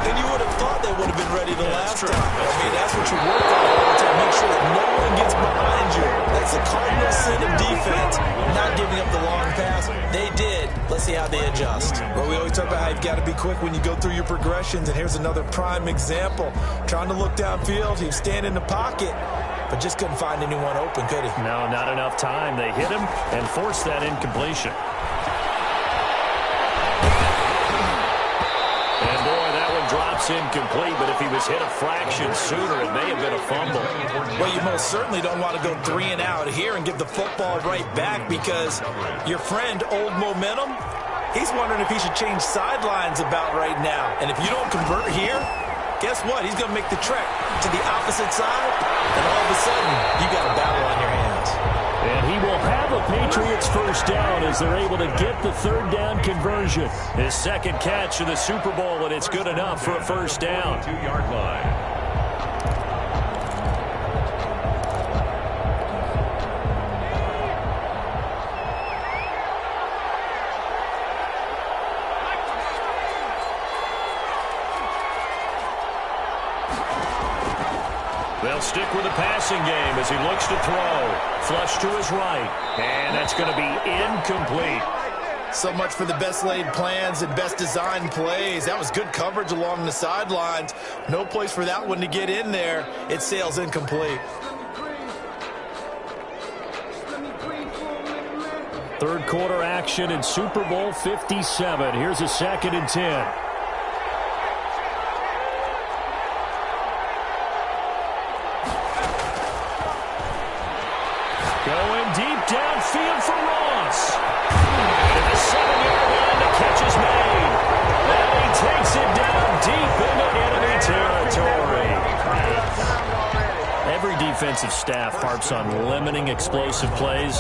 S6: And you would have thought they would have been ready the last time. I mean, that's what you work on all the time. Make sure that no one gets behind you. That's the cardinal sin of defense, not giving up the long pass. They did. Let's see how they adjust. Well, we always talk about how you've got to be quick when you go through your progressions, and here's another prime example. Trying to look downfield, he was standing in the pocket, but just couldn't find anyone open, could he?
S5: No, not enough time. They hit him and forced that incompletion. And boy, that one drops incomplete, but if he was hit a fraction sooner, it may have been a fumble.
S6: Well, you most certainly don't want to go 3 and out here and give the football right back, because your friend, Old Momentum, he's wondering if he should change sidelines about right now. And if you don't convert here, guess what? He's going to make the trek to the opposite side, and all of a sudden, you got a battle on your hands.
S5: And he will have a Patriots first down as they're able to get the third down conversion. His second catch of the Super Bowl, and it's good enough for a first down.
S4: 2-yard line.
S5: They'll stick with the passing game as he looks to throw. Flush to his right. And that's going to be incomplete.
S6: So much for the best laid plans and best designed plays. That was good coverage along the sidelines. No place for that one to get in there. It sails incomplete.
S5: Third quarter action in Super Bowl 57. Here's a 2nd and 10. Going deep downfield for Ross. At the 7-yard line, the catch is made. And he takes it down deep into enemy territory. Every defensive staff harps on limiting explosive plays.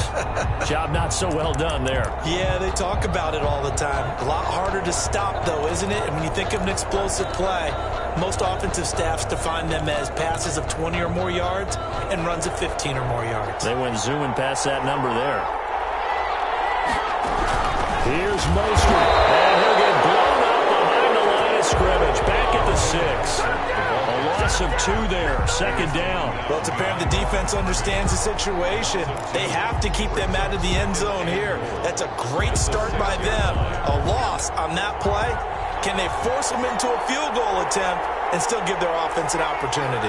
S5: Job not so well done there.
S6: Yeah, they talk about it all the time. A lot harder to stop, though, isn't it? And when you think of an explosive play, most offensive staffs define them as passes of 20 or more yards and runs of 15 or more yards.
S5: They went zooming past that number there. Here's Mostert. And he'll get blown up behind the line of scrimmage. Back at the 6. A loss of 2 there. 2nd down.
S6: Well, it's apparent the defense understands the situation. They have to keep them out of the end zone here. That's a great start by them. A loss on that play. Can they force them into a field goal attempt and still give their offense an opportunity?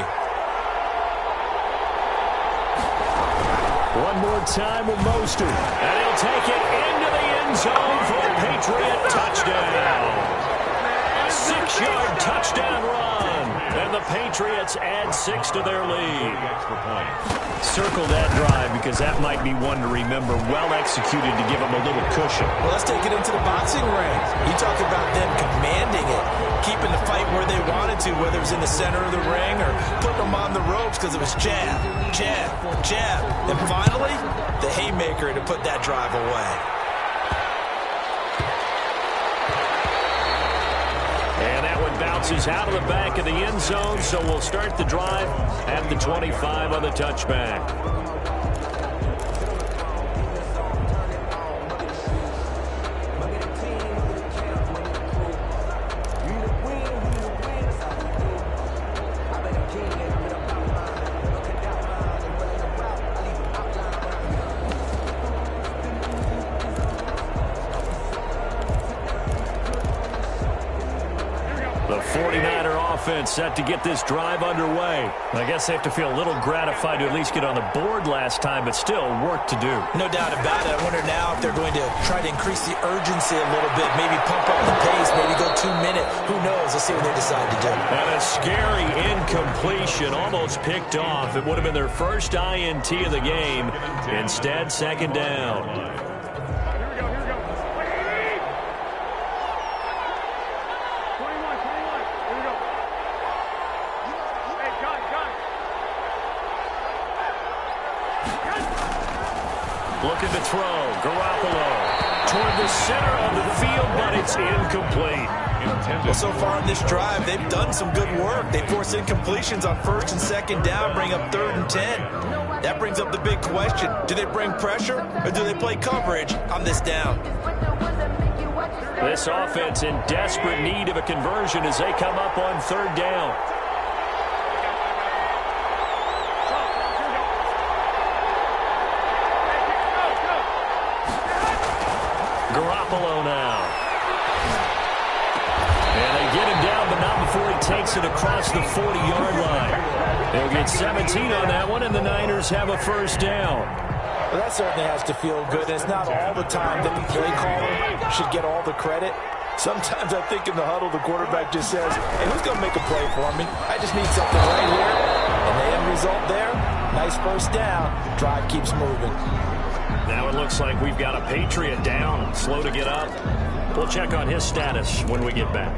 S5: One more time with Mostert. And he'll take it into the end zone for a Patriot touchdown. A 6-yard touchdown run. And the Patriots add 6 to their lead. Circle that drive because that might be one to remember. Well executed to give them a little cushion.
S6: Well, let's take it into the boxing ring. You talk about them commanding it, keeping the fight where they wanted to, whether it was in the center of the ring or putting them on the ropes because it was jab, jab, jab. And finally, the haymaker to put that drive away.
S5: And that one bounces out of the back of the end zone, so we'll start the drive at the 25 on the touchback. The 49er offense set to get this drive underway. I guess they have to feel a little gratified to at least get on the board last time, but still work to do.
S6: No doubt about it. I wonder now if they're going to try to increase the urgency a little bit, maybe pump up the pace, maybe go 2 minutes. Who knows? Let's see what they decide to do.
S5: And a scary incompletion, almost picked off. It would have been their first INT of the game. Instead, 2nd down. Looking to throw. Garoppolo toward the center of the field, but it's incomplete.
S4: intended.
S6: Well, so far in this drive, they've done some good work. They force incompletions on 1st and 2nd down, bring up 3rd and 10. That brings up the big question. Do they bring pressure or do they play coverage on this down?
S5: This offense in desperate need of a conversion as they come up on 3rd down. Garoppolo now. And they get him down, but not before he takes it across the 40-yard line. They'll get 17 on that one, and the Niners have a 1st down.
S6: Well, that certainly has to feel good. It's not all the time that the play caller should get all the credit. Sometimes I think in the huddle, the quarterback just says, hey, who's going to make a play for me? I just need something right here. And the end result there, nice 1st down. Drive keeps moving.
S5: Now it looks like we've got a Patriot down, slow to get up. We'll check on his status when we get back.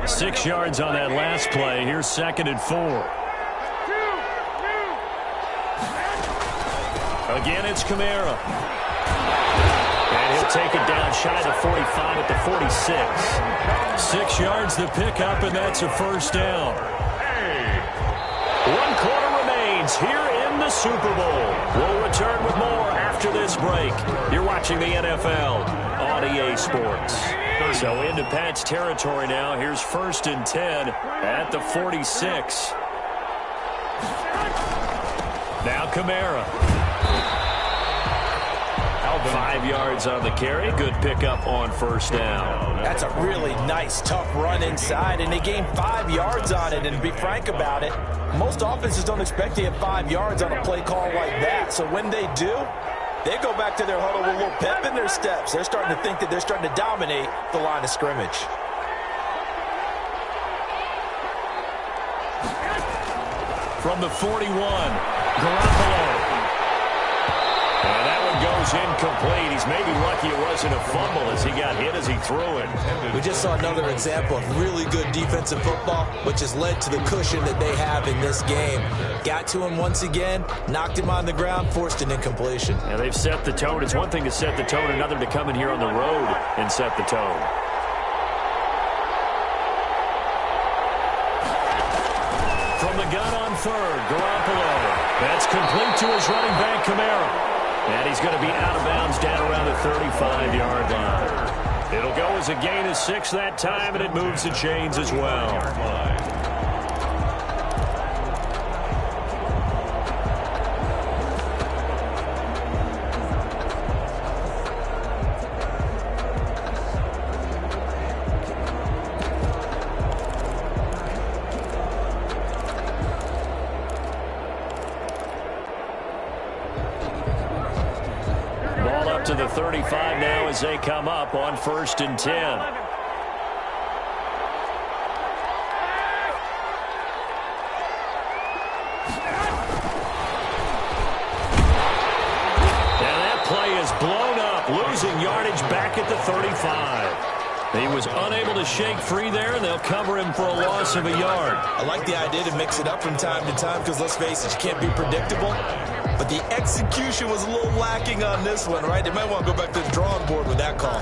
S5: Six yards on that last play. Here's 2nd and 4. Again, it's Kamara. And he'll take it down shy of 45 at the 46. 6 yards the pickup, and that's a 1st down. 1 quarter remains here in the Super Bowl. We'll return with more after this break. You're watching the NFL on EA Sports. So into Pat's territory now. Here's 1st and 10 at the 46. Now Kamara. 5 yards on the carry. Good pickup on 1st down.
S6: That's a really nice, tough run inside, and they gained 5 yards on it. And to be frank about it, most offenses don't expect to get 5 yards on a play call like that. So when they do, they go back to their huddle with a little pep in their steps. They're starting to think that they're starting to dominate the line of scrimmage.
S5: From the 41, Garoppolo. And that one goes incomplete. He's maybe lucky it wasn't a fumble as he got hit as he threw it.
S6: We just saw another example of really good defensive football, which has led to the cushion that they have in this game. Got to him once again, knocked him on the ground, forced an incompletion.
S5: Now they've set the tone. It's one thing to set the tone, another to come in here on the road and set the tone. From the gun on 3rd, Garoppolo. That's complete to his running back, Kamara. And he's going to be out of bounds down around the 35-yard line. It'll go as a gain of 6 that time, and it moves the chains as well. To the 35 now as they come up on 1st and 10. Now that play is blown up, losing yardage back at the 35. He was unable to shake free there, and they'll cover him for a loss of a yard.
S6: I like the idea to mix it up from time to time because, let's face it, you can't be predictable. But the execution was a little lacking on this one, right? They might want to go back to the drawing board with that call.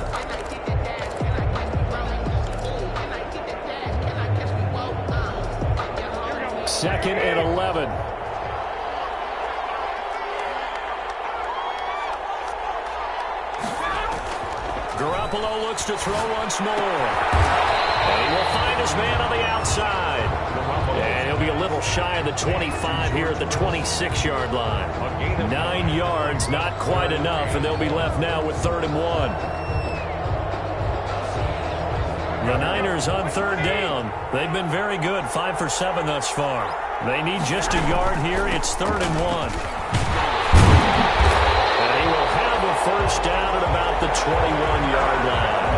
S5: Second and 11. Garoppolo looks to throw once more. And he will find his man on the outside. And he'll be a little shy of the 25 here at the 26-yard line. 9 yards, not quite enough, and they'll be left now with 3rd and 1. The Niners on 3rd down. They've been very good, 5 for 7 thus far. They need just a yard here. It's 3rd and 1. And he will have a 1st down at about the 21-yard line.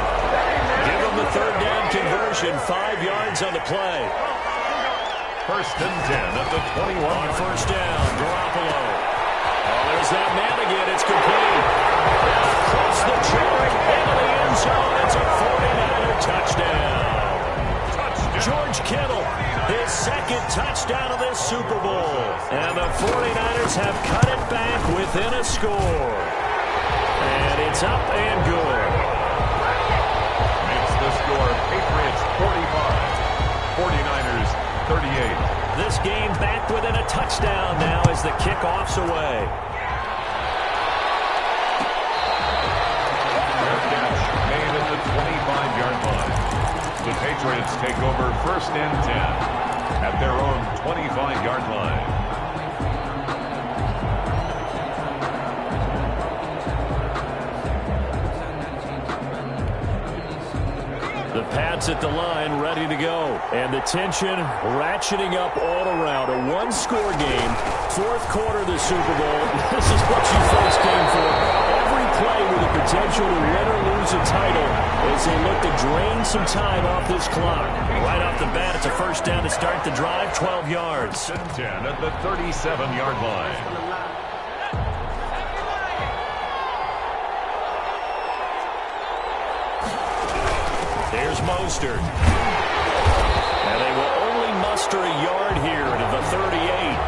S5: Give him the 3rd down conversion, 5 yards on the play.
S4: 1st and 10 at the 21.
S5: On 1st down, Garoppolo. Oh, there's that man again. It's complete. Across the track into the end zone. It's a 49er touchdown. George Kittle, his second touchdown of this Super Bowl. And the 49ers have cut it back within a score. And it's up and good.
S4: Makes the score Patriots 45, 49ers 38.
S5: This game back within a touchdown now as the kickoff's away.
S4: Fair catch made at the 25-yard line. The Patriots take over 1st and 10 at their own 25-yard line.
S5: The Pats at the line, ready to go. And the tension ratcheting up all around. A one-score game. 4th quarter of the Super Bowl. This is what you folks came for. Every play with the potential to win or lose a title as they look to drain some time off this clock. Right off the bat, it's a first down to start the drive, 12 yards.
S4: 10 at the 37-yard line.
S5: There's Mostert. And they will only muster a yard here to the 38.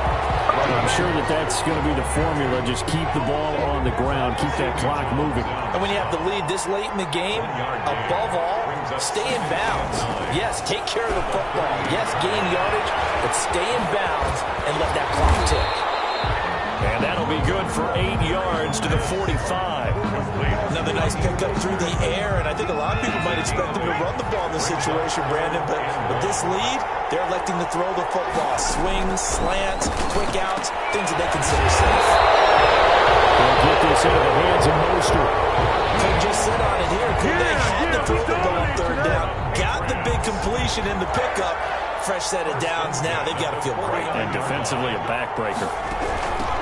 S5: I'm sure that's going to be the formula. Just keep the ball on the ground. Keep that clock moving.
S6: And when you have the lead this late in the game, above all, stay in bounds. Yes, take care of the football. Yes, gain yardage, but stay in bounds and let that clock tick.
S5: And that'll be good for 8 yards to the 45.
S6: Another nice pickup through the air, and I think a lot of people might expect them to run the ball in this situation, Brandon, but with this lead, they're electing to throw the football. Swings, slants, quick outs, things that they consider safe.
S5: They'll get this into the hands of Mostert.
S6: Could just sit on it here. Could they had to throw the ball on 3rd down? Got the big completion in the pickup. Fresh set of downs now. They've got to feel great.
S5: And defensively, a backbreaker.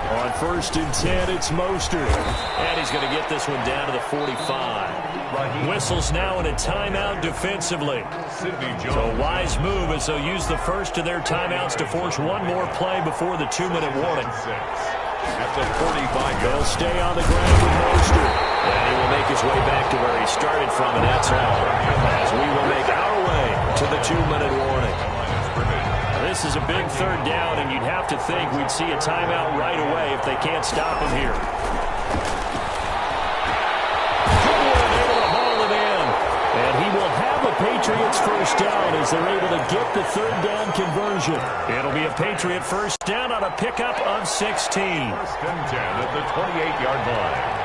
S5: On 1st and 10, it's Mostert. And he's going to get this one down to the 45. Whistles now in a timeout defensively. So a wise move as they'll use the first of their timeouts to force one more play before the 2-minute warning.
S4: At the 45,
S5: they'll stay on the ground with Mostert. And he will make his way back to where he started from, and that's all. As we will make our way to the 2-minute warning. This is a big 3rd down, and you'd have to think we'd see a timeout right away if they can't stop him here. Goodwin able to haul it in. And he will have a Patriots first down as they're able to get the 3rd down conversion. It'll be a Patriot first down on a pickup of 16.
S4: 1st and 10 at the 28-yard line.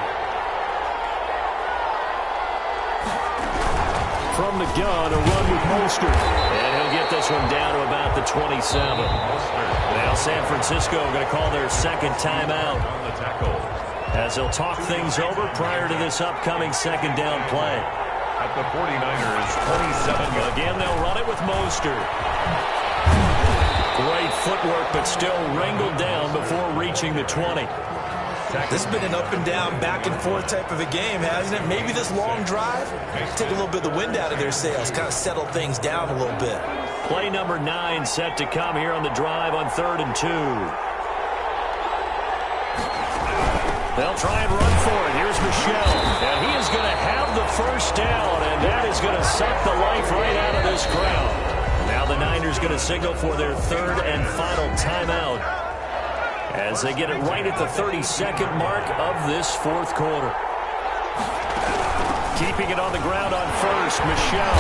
S5: From the gun, a run with Mostert. And he'll get this one down to about the 27. Now San Francisco going to call their second timeout
S4: On the tackle.
S5: as they'll talk things over prior to this upcoming 2nd down play.
S4: At the 49ers, 27.
S5: Again, they'll run it with Mostert. Great footwork, but still wrangled down before reaching the 20.
S6: This has been an up and down, back and forth type of a game, hasn't it? Maybe this long drive, take a little bit of the wind out of their sails, kind of settle things down a little bit.
S5: Play number 9 set to come here on the drive on 3rd and 2. They'll try and run for it. Here's Michel. And he is going to have the first down, and that is going to suck the life right out of this crowd. Now the Niners going to signal for their 3rd and final timeout as they get it right at the 32nd mark of this 4th quarter. Keeping it on the ground on 1st, Michel.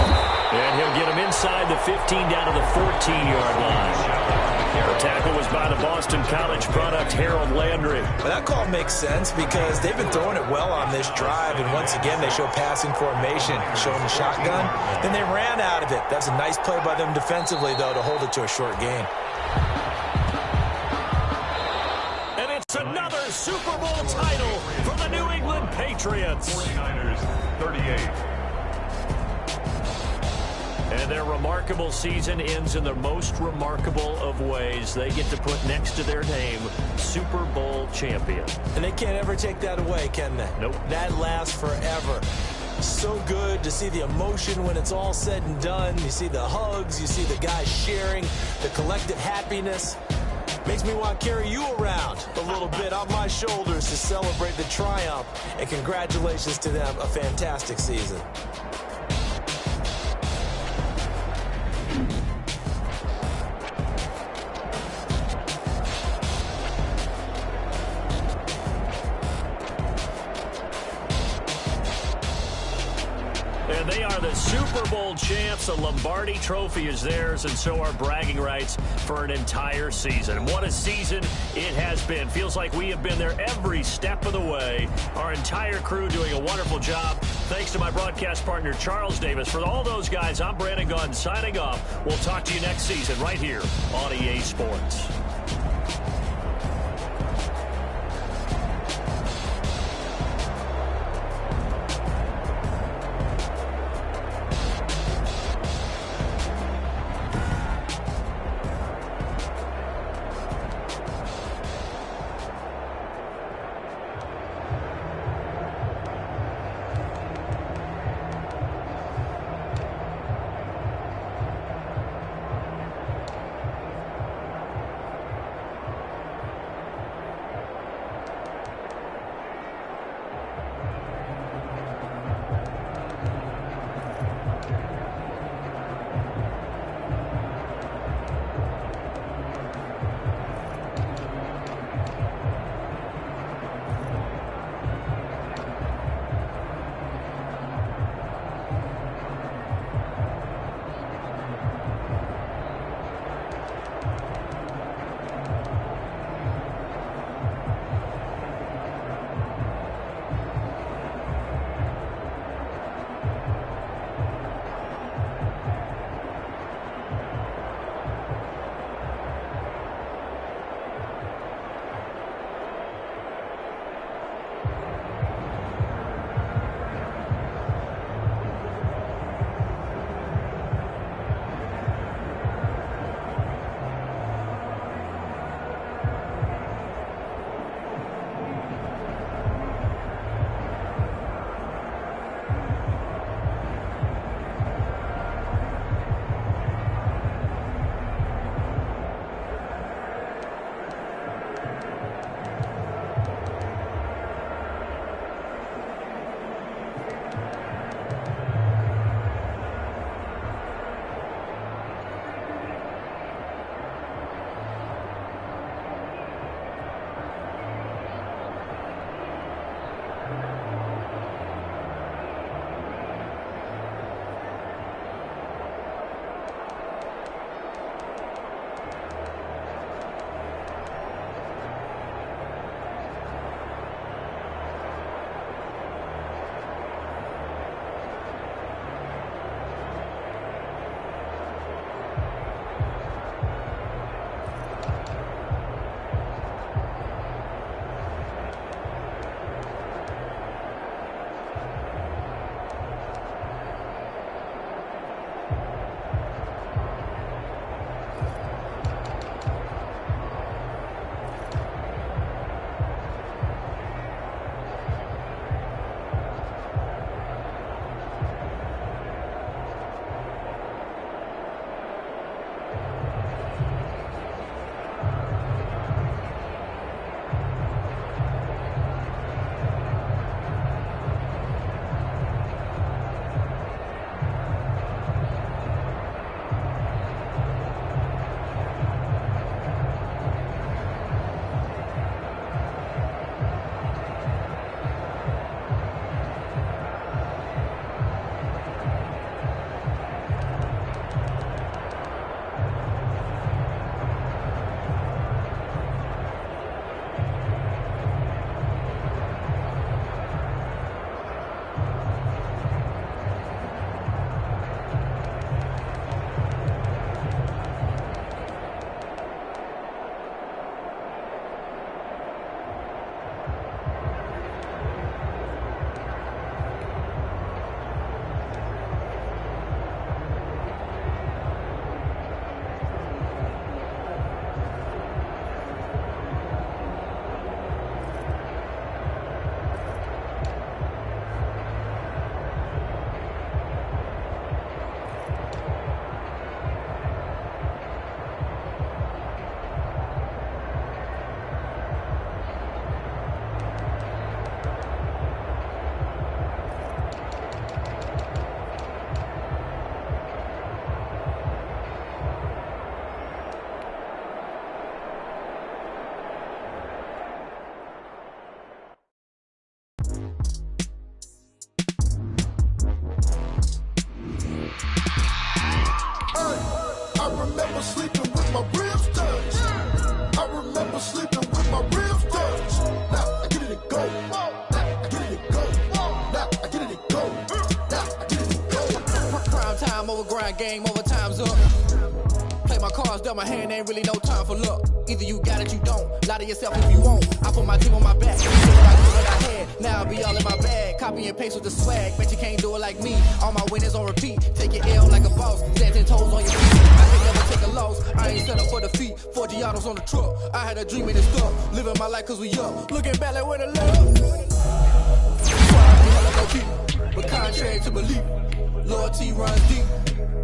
S5: And he'll get him inside the 15 down to the 14-yard line. The tackle was by the Boston College product, Harold Landry.
S6: Well, that call makes sense because they've been throwing it well on this drive, and once again they show passing formation, showing the shotgun. Then they ran out of it. That's a nice play by them defensively, though, to hold it to a short gain.
S5: And it's another Super Bowl title for the New England Patriots.
S4: 49ers, 38.
S5: And their remarkable season ends in the most remarkable of ways. They get to put next to their name, Super Bowl champion.
S6: And they can't ever take that away, can they?
S5: Nope.
S6: That lasts forever. So good to see the emotion when it's all said and done. You see the hugs, you see the guys sharing, the collective happiness. Makes me want to carry you around a little bit on my shoulders to celebrate the triumph. And congratulations to them, a fantastic season.
S5: World champs. The Lombardi Trophy is theirs, and so are bragging rights for an entire season. And what a season it has been. Feels like we have been there every step of the way. Our entire crew doing a wonderful job. Thanks to my broadcast partner, Charles Davis. For all those guys, I'm Brandon Gunn signing off. We'll talk to you next season right here on EA Sports.
S8: sleeping with my ribs touched. I remember sleeping with my ribs touched. Now I get it and go. Now I get it and go. Now I get it and go. Now I get it and go.
S9: Prime time over grind, game over, time's up. Play my cards, dealt my hand, ain't really no time for luck. Either you got it, you don't. Lie to yourself if you won't. I put my team on my back. What I had, now I be all in my bag. Copy and paste with the swag. Bet you can't do it like me. All my winners on repeat. Take your L like a boss. Stand 10 toes on your feet. I can never take a loss. I ain't set up for defeat. 4 Giottos on the truck. I had a dream and it's stuck. Living my life cause we up. Looking back like where the love. Try to be hella low key. But contrary to belief, loyalty runs deep.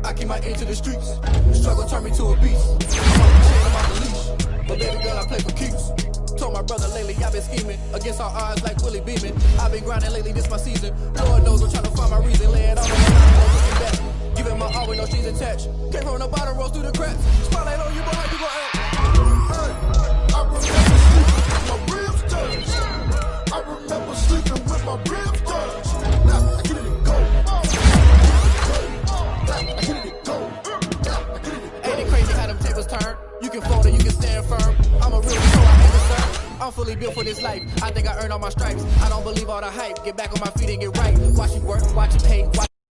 S9: I keep my ear to the streets. Struggle turned me to a beast. I'm on the chain, I'm on the leash. But baby girl, I play for keeps. Told my brother lately, I've been scheming against all odds like Willie Beeman. I've been grinding lately, this my season. Lord knows I'm trying to find my reason. Lay it all on the line, no looking back. Giving my all with no strings attached. Came from the bottom, rose through the cracks. Spotlight on you, boy, how you gon' act?
S8: I remember sleeping with my ribs touched. I remember sleeping with my ribs touched. Now I get it and go.
S9: Ain't it crazy how them tables turn? You can fold or you can stand firm. I'm a real pro, I ain't concerned. I'm fully built for this life. I think I earned all my stripes. I don't believe all the hype. Get back on my feet and get right. Watch you work, watch you pay, watch